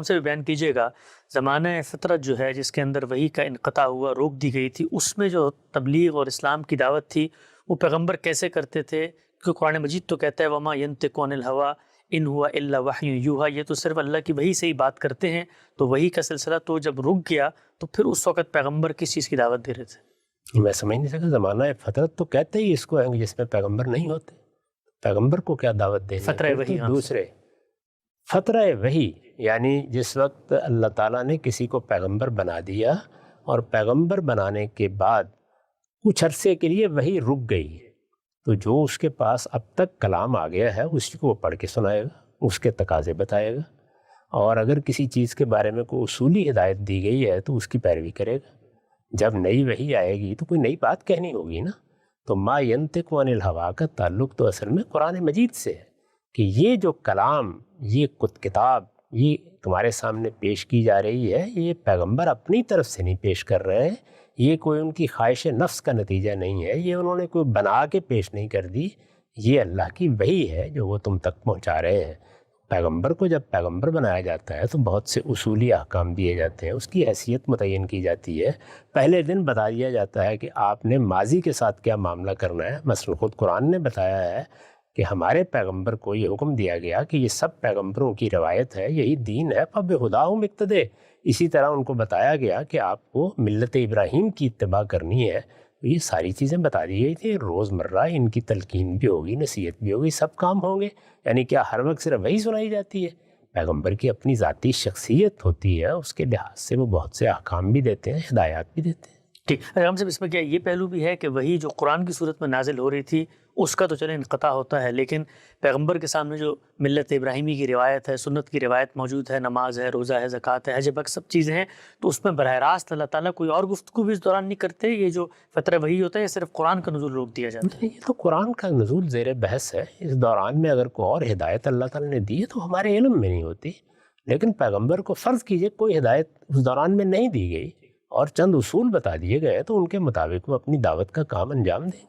سے بھی بیان کیجیے گا، زمانہ فطرت جو ہے جس کے اندر وحی کا انقطاع ہوا، روک دی گئی تھی، اس میں جو تبلیغ اور اسلام کی دعوت تھی وہ پیغمبر کیسے کرتے تھے؟ کیونکہ قرآن مجید تو کہتا ہے وما ینطق عن الہویٰ ان ہوا الا وحی یوحیٰ، یہ تو صرف اللہ کی وحی سے ہی بات کرتے ہیں۔ تو وحی کا سلسلہ تو جب رک گیا تو پھر اس وقت پیغمبر کس چیز کی دعوت دے رہے تھے؟ میں سمجھ نہیں سکا، زمانہ فطرت تو کہتے ہی اس کو ہے جس میں پیغمبر نہیں ہوتے، پیغمبر کو کیا دعوت دینی ہے؟ فترہ وحی، دوسرے فترہ وحی، یعنی جس وقت اللہ تعالیٰ نے کسی کو پیغمبر بنا دیا اور پیغمبر بنانے کے بعد کچھ عرصے کے لیے وحی رک گئی، تو جو اس کے پاس اب تک کلام آ گیا ہے اسی کو وہ پڑھ کے سنائے گا، اس کے تقاضے بتائے گا، اور اگر کسی چیز کے بارے میں کوئی اصولی ہدایت دی گئی ہے تو اس کی پیروی کرے گا۔ جب نئی وحی آئے گی تو کوئی نئی بات کہنی ہوگی نا۔ تو ما ینطق عن الہویٰ کا تعلق تو اصل میں قرآن مجید سے ہے کہ یہ جو کلام، یہ کتاب یہ تمہارے سامنے پیش کی جا رہی ہے، یہ پیغمبر اپنی طرف سے نہیں پیش کر رہے ہیں، یہ کوئی ان کی خواہش نفس کا نتیجہ نہیں ہے، یہ انہوں نے کوئی بنا کے پیش نہیں کر دی، یہ اللہ کی وحی ہے جو وہ تم تک پہنچا رہے ہیں۔ پیغمبر کو جب پیغمبر بنایا جاتا ہے تو بہت سے اصولی احکام دیے جاتے ہیں، اس کی حیثیت متعین کی جاتی ہے، پہلے دن بتا دیا جاتا ہے کہ آپ نے ماضی کے ساتھ کیا معاملہ کرنا ہے۔ مثلا خود قرآن نے بتایا ہے کہ ہمارے پیغمبر کو یہ حکم دیا گیا کہ یہ سب پیغمبروں کی روایت ہے، یہی دین ہے، فبہداہم اقتدے۔ اسی طرح ان کو بتایا گیا کہ آپ کو ملت ابراہیم کی اتباع کرنی ہے، تو یہ ساری چیزیں بتا دی گئی تھی، روزمرہ ان کی تلقین بھی ہوگی، نصیحت بھی ہوگی، سب کام ہوں گے۔ یعنی کیا ہر وقت صرف وہی سنائی جاتی ہے؟ پیغمبر کی اپنی ذاتی شخصیت ہوتی ہے، اس کے لحاظ سے وہ بہت سے احکام بھی دیتے ہیں، ہدایات بھی دیتے ہیں۔ ٹھیک، ہم صاحب اس میں کیا یہ پہلو بھی ہے کہ وہی جو قرآن کی صورت میں نازل ہو رہی تھی اس کا تو چلے انقطاع ہوتا ہے، لیکن پیغمبر کے سامنے جو ملت ابراہیمی کی روایت ہے، سنت کی روایت موجود ہے، نماز ہے، روزہ ہے، زکوٰۃ ہے، حج ہے، سب چیزیں ہیں، تو اس میں براہ راست اللہ تعالیٰ کوئی اور گفتگو بھی اس دوران نہیں کرتے؟ یہ جو فترہ وحی ہوتا ہے یہ صرف قرآن کا نزول روک دیا جاتا ہے؟ یہ تو قرآن کا نزول زیر بحث ہے، اس دوران میں اگر کوئی اور ہدایت اللہ تعالیٰ نے دی ہے تو ہمارے علم میں نہیں ہوتی، لیکن پیغمبر کو فرض کیجئے کوئی ہدایت اس دوران میں نہیں دی گئی اور چند اصول بتا دیے گئے تو ان کے مطابق وہ اپنی دعوت کا کام انجام دیں گے۔